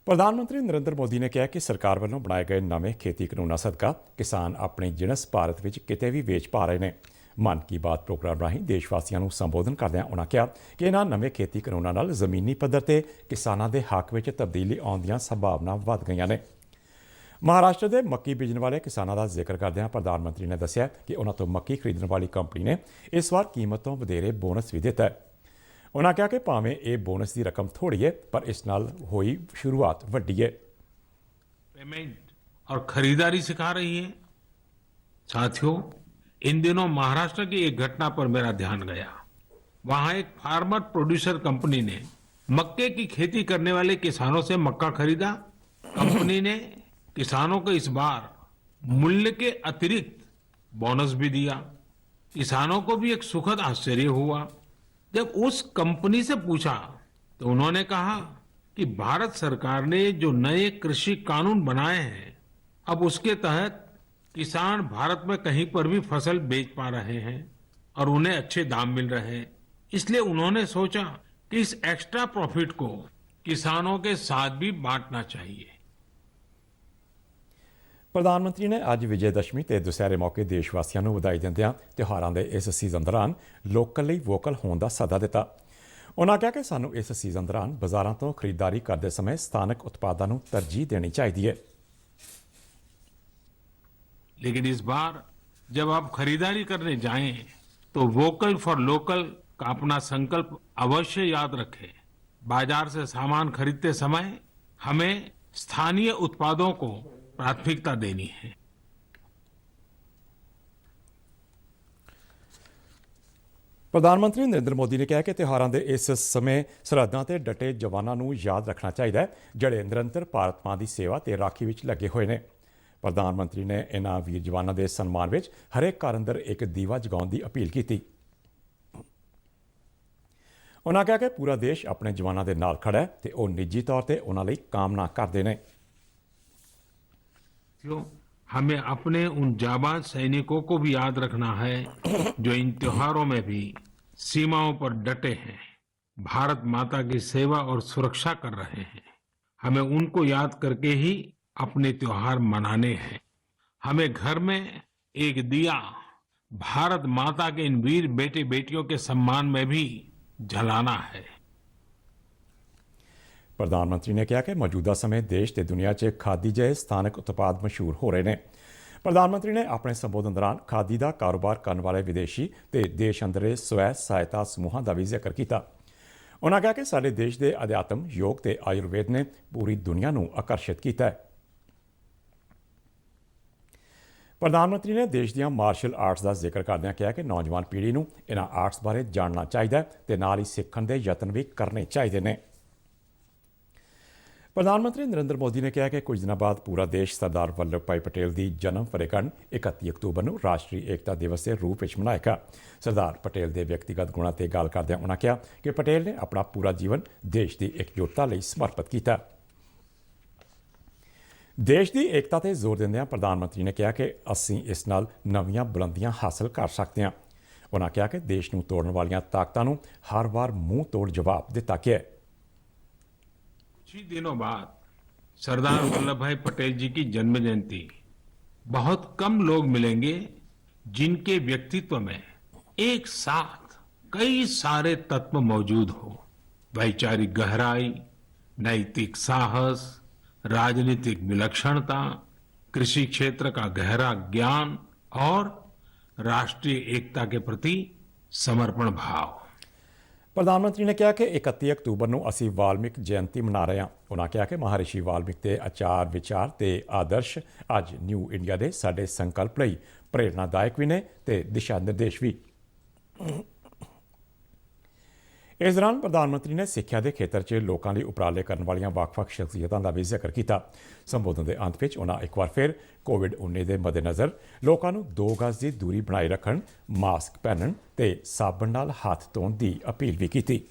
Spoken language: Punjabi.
ਪ੍ਰਧਾਨ ਮੰਤਰੀ ਨਰਿੰਦਰ ਮੋਦੀ ਨੇ ਕਿਹਾ ਕਿ ਸਰਕਾਰ ਵੱਲੋਂ ਬਣਾਏ ਗਏ ਨਵੇਂ ਖੇਤੀ ਕਾਨੂੰਨਾਂ ਸਦਕਾ ਕਿਸਾਨ ਆਪਣੀ ਜਿਣਸ ਭਾਰਤ ਵਿੱਚ ਕਿਤੇ ਵੀ ਵੇਚ ਪਾ ਰਹੇ ਨੇ। ਮਨ ਕੀ ਬਾਤ ਪ੍ਰੋਗਰਾਮ ਰਾਹੀਂ ਦੇਸ਼ ਵਾਸੀਆਂ ਨੂੰ ਸੰਬੋਧਨ ਕਰਦਿਆਂ ਉਨ੍ਹਾਂ ਕਿਹਾ ਕਿ ਇਹਨਾਂ ਨਵੇਂ ਖੇਤੀ ਕਾਨੂੰਨਾਂ ਨਾਲ ਜ਼ਮੀਨੀ ਪੱਧਰ ਤੇ ਕਿਸਾਨਾਂ ਦੇ ਹੱਕ ਵਿੱਚ ਤਬਦੀਲੀ ਆਉਣ ਦੀਆਂ ਸੰਭਾਵਨਾ ਵੱਧ ਗਈਆਂ ਨੇ। ਮਹਾਰਾਸ਼ਟਰ ਦੇ ਮੱਕੀ ਬੀਜਣ ਵਾਲੇ ਕਿਸਾਨਾਂ ਦਾ ਜ਼ਿਕਰ ਕਰਦਿਆਂ ਪ੍ਰਧਾਨ ਮੰਤਰੀ ਨੇ ਦੱਸਿਆ ਕਿ ਉਨ੍ਹਾਂ ਤੋਂ ਮੱਕੀ ਖਰੀਦਣ ਵਾਲੀ ਕੰਪਨੀ ਨੇ ਇਸ ਵਾਰ ਕੀਮਤ ਤੋਂ ਵਧੇਰੇ ਬੋਨਸ ਵੀ ਦਿੱਤਾ ਹੈ। ਉਨ੍ਹਾਂ ਕਿਹਾ ਕਿ ਭਾਵੇਂ ਇਹ ਬੋਨਸ ਦੀ ਰਕਮ ਥੋੜੀ ਹੈ ਪਰ ਇਸ ਨਾਲ ਹੋਈ शुरुआत ਵੱਡੀ है। पेमेंट और खरीदारी सिखा रही है। साथियों, इन दिनों महाराष्ट्र की एक घटना पर मेरा ध्यान गया। वहां एक फार्मर प्रोड्यूसर कंपनी ने मक्के की खेती करने वाले किसानों से मक्का खरीदा। कंपनी ने किसानों को इस बार मूल्य के अतिरिक्त बोनस भी दिया। किसानों को भी एक सुखद आश्चर्य हुआ। जब उस कंपनी से पूछा तो उन्होंने कहा कि भारत सरकार ने जो नए कृषि कानून बनाए हैं, अब उसके तहत किसान भारत में कहीं पर भी फसल बेच पा रहे हैं और उन्हें अच्छे दाम मिल रहे हैं। इसलिए उन्होंने सोचा कि इस एक्स्ट्रा प्रॉफिट को किसानों के साथ भी बांटना चाहिए। ਪ੍ਰਧਾਨ ਮੰਤਰੀ ਨੇ ਅੱਜ ਵਿਜੇ ਦਸ਼ਮੀ ਤੇ ਦੁਸਹਿਰੇ ਮੌਕੇ ਦੇਸ਼-ਵਾਸੀਆਂ ਨੂੰ ਵਧਾਈ ਦਿੰਦਿਆਂ ਤਿਉਹਾਰਾਂ ਦੇ ਇਸ ਸੀਜ਼ਨ ਦੌਰਾਨ ਲੋਕਲ ਲਈ ਵੋਕਲ ਹੋਣ ਦਾ ਸੱਦਾ ਦਿੱਤਾ। ਉਨ੍ਹਾਂ ਕਿਹਾ ਕਿ ਸਾਨੂੰ ਇਸ ਸੀਜ਼ਨ ਦੌਰਾਨ ਬਾਜ਼ਾਰਾਂ ਤੋਂ ਖਰੀਦਦਾਰੀ ਕਰਦੇ ਸਮੇਂ ਸਥਾਨਕ ਉਤਪਾਦਾਂ ਨੂੰ ਤਰਜੀਹ ਦੇਣੀ ਚਾਹੀਦੀ ਹੈ। लेकिन इस बार जब आप खरीदारी करने जाएं तो वोकल फॉर लोकल का अपना संकल्प अवश्य याद रखें। बाजार से सामान खरीदते समय हमें स्थानीय उत्पादों को प्राथमिकता देनी है। ਪ੍ਰਧਾਨ ਮੰਤਰੀ ਨਰਿੰਦਰ ਮੋਦੀ ਨੇ ਕਿਹਾ ਕਿ ਤਿਉਹਾਰਾਂ ਦੇ ਇਸ ਸਮੇਂ ਸਰਹੱਦਾਂ ਤੇ ਡਟੇ ਜਵਾਨਾਂ ਨੂੰ ਯਾਦ ਰੱਖਣਾ ਚਾਹੀਦਾ ਹੈ ਜਿਹੜੇ ਨਿਰੰਤਰ ਭਾਰਤ ਮਾਂ ਦੀ ਸੇਵਾ ਤੇ ਰਾਖੀ ਵਿੱਚ ਲੱਗੇ ਹੋਏ ਨੇ। ਪ੍ਰਧਾਨ ਮੰਤਰੀ ਨੇ ਇਨ੍ਹਾਂ ਵੀਰ ਜਵਾਨਾਂ ਦੇ ਸਨਮਾਨ ਵਿੱਚ ਹਰੇਕ ਘਰ ਅੰਦਰ ਇੱਕ ਦੀਵਾ ਜਗਾਉਣ ਦੀ ਅਪੀਲ ਕੀਤੀ। ਉਨ੍ਹਾਂ ਕਿਹਾ ਕਿ ਪੂਰਾ ਦੇਸ਼ ਆਪਣੇ ਜਵਾਨਾਂ ਦੇ ਨਾਲ ਖੜਾ ਹੈ ਤੇ ਉਹ ਨਿੱਜੀ ਤੌਰ ਤੇ ਉਨ੍ਹਾਂ ਲਈ ਕਾਮਨਾ ਕਰਦੇ ਨੇ। हमें अपने उन जाबाज सैनिकों को भी याद रखना है जो इन त्योहारों में भी सीमाओं पर डटे हैं, भारत माता की सेवा और सुरक्षा कर रहे हैं। हमें उनको याद करके ही अपने त्योहार मनाने हैं। हमें घर में एक दिया भारत माता के इन वीर बेटे बेटियों के सम्मान में भी जलाना है। ਪ੍ਰਧਾਨ ਮੰਤਰੀ ਨੇ ਕਿਹਾ ਕਿ ਮੌਜੂਦਾ ਸਮੇਂ ਦੇਸ਼ ਤੇ ਦੁਨੀਆ 'ਚ ਖਾਦੀ ਜਿਹੇ ਸਥਾਨਕ ਉਤਪਾਦ ਮਸ਼ਹੂਰ ਹੋ ਰਹੇ ਨੇ। ਪ੍ਰਧਾਨ ਮੰਤਰੀ ਨੇ ਆਪਣੇ ਸੰਬੋਧਨ ਦੌਰਾਨ ਖਾਦੀ ਦਾ ਕਾਰੋਬਾਰ ਕਰਨ ਵਾਲੇ ਵਿਦੇਸ਼ੀ ਤੇ ਦੇਸ਼ ਅੰਦਰੇ ਸਵੈ ਸਹਾਇਤਾ ਸਮੂਹਾਂ ਦਾ ਵੀ ਜ਼ਿਕਰ ਕੀਤਾ। ਉਨ੍ਹਾਂ ਕਿਹਾ ਕਿ ਸਾਡੇ ਦੇਸ਼ ਦੇ ਅਧਿਆਤਮ, ਯੋਗ ਤੇ ਆਯੁਰਵੇਦ ਨੇ ਪੂਰੀ ਦੁਨੀਆ ਨੂੰ ਆਕਰਸ਼ਿਤ ਕੀਤਾ ਹੈ। ਪ੍ਰਧਾਨ ਮੰਤਰੀ ਨੇ ਦੇਸ਼ ਦੀਆਂ ਮਾਰਸ਼ਲ ਆਰਟਸ ਦਾ ਜ਼ਿਕਰ ਕਰਦਿਆਂ ਕਿਹਾ ਕਿ ਨੌਜਵਾਨ ਪੀੜ੍ਹੀ ਨੂੰ ਇਹਨਾਂ ਆਰਟਸ ਬਾਰੇ ਜਾਣਨਾ ਚਾਹੀਦਾ ਹੈ ਤੇ ਨਾਲ ਹੀ ਸਿੱਖਣ ਦੇ ਯਤਨ ਵੀ ਕਰਨੇ ਚਾਹੀਦੇ ਨੇ। ਪ੍ਰਧਾਨ ਮੰਤਰੀ ਨਰਿੰਦਰ ਮੋਦੀ ਨੇ ਕਿਹਾ ਕਿ ਕੁਝ ਦਿਨਾਂ ਬਾਅਦ ਪੂਰਾ ਦੇਸ਼ ਸਰਦਾਰ ਵੱਲਭ ਭਾਈ ਪਟੇਲ ਦੀ ਜਨਮ ਵਰ੍ਹੇਗੰਢ 31 ਅਕਤੂਬਰ ਨੂੰ ਰਾਸ਼ਟਰੀ ਏਕਤਾ ਦਿਵਸ ਦੇ ਰੂਪ ਵਿੱਚ ਮਨਾਏਗਾ। ਸਰਦਾਰ ਪਟੇਲ ਦੇ ਵਿਅਕਤੀਗਤ ਗੁਣਾਂ ਤੇ ਗੱਲ ਕਰਦਿਆਂ ਉਨ੍ਹਾਂ ਕਿਹਾ ਕਿ ਪਟੇਲ ਨੇ ਆਪਣਾ ਪੂਰਾ ਜੀਵਨ ਦੇਸ਼ ਦੀ ਇਕਜੁੱਟਤਾ ਲਈ ਸਮਰਪਿਤ ਕੀਤਾ। ਦੇਸ਼ ਦੀ ਏਕਤਾ ਤੇ ਜ਼ੋਰ ਦਿੰਦਿਆਂ ਪ੍ਰਧਾਨ ਮੰਤਰੀ ਨੇ ਕਿਹਾ ਕਿ ਅਸੀਂ ਇਸ ਨਾਲ ਨਵੀਆਂ ਬੁਲੰਦੀਆਂ ਹਾਸਲ ਕਰ ਸਕਦੇ ਹਾਂ। ਉਨ੍ਹਾਂ ਕਿਹਾ ਕਿ ਦੇਸ਼ ਨੂੰ ਤੋੜਨ ਵਾਲੀਆਂ ਤਾਕਤਾਂ ਨੂੰ ਹਰ ਵਾਰ ਮੂੰਹ ਤੋੜ ਜਵਾਬ ਦਿੱਤਾ ਗਿਆ ਹੈ। कुछ ही दिनों बाद सरदार वल्लभ भाई पटेल जी की जन्म जयंती। बहुत कम लोग मिलेंगे जिनके व्यक्तित्व में एक साथ कई सारे तत्व मौजूद हो। वैचारिक गहराई, नैतिक साहस, राजनीतिक विलक्षणता, कृषि क्षेत्र का गहरा ज्ञान और राष्ट्रीय एकता के प्रति समर्पण भाव। ਪ੍ਰਧਾਨ ਮੰਤਰੀ ਨੇ ਕਿਹਾ ਕਿ 31 ਅਕਤੂਬਰ ਨੂੰ ਅਸੀਂ ਵਾਲਮੀਕ ਜਯੰਤੀ ਮਨਾ ਰਹੇ ਹਾਂ। ਉਨ੍ਹਾਂ ਕਿਹਾ ਕਿ ਮਹਾਰਿਸ਼ੀ ਵਾਲਮੀਕ ਦੇ ਆਚਾਰ ਵਿਚਾਰ ਤੇ ਆਦਰਸ਼ ਅੱਜ ਨਿਊ ਇੰਡੀਆ ਦੇ ਸਾਡੇ ਸੰਕਲਪ ਲਈ ਪ੍ਰੇਰਨਾਦਾਇਕ ਵੀ ਨੇ ਤੇ ਦਿਸ਼ਾ ਨਿਰਦੇਸ਼ ਵੀ। ਇਸ ਦੌਰਾਨ ਪ੍ਰਧਾਨ ਮੰਤਰੀ ਨੇ ਸਿੱਖਿਆ ਦੇ ਖੇਤਰ 'ਚ ਲੋਕਾਂ ਲਈ ਉਪਰਾਲੇ ਕਰਨ ਵਾਲੀਆਂ ਵੱਖ-ਵੱਖ ਸ਼ਖਸੀਅਤਾਂ ਦਾ ਵੀ ਜ਼ਿਕਰ ਕੀਤਾ। ਸੰਬੋਧਨ ਦੇ ਅੰਤ ਵਿੱਚ ਉਨ੍ਹਾਂ ਇੱਕ ਵਾਰ ਫਿਰ ਕੋਵਿਡ-19 ਦੇ ਮੱਦੇਨਜ਼ਰ ਲੋਕਾਂ ਨੂੰ 2 ਗਜ਼ ਦੀ ਦੂਰੀ ਬਣਾਈ ਰੱਖਣ, ਮਾਸਕ ਪਹਿਨਣ ਤੇ ਸਾਬਣ ਨਾਲ ਹੱਥ ਧੋਣ ਦੀ ਅਪੀਲ ਵੀ ਕੀਤੀ।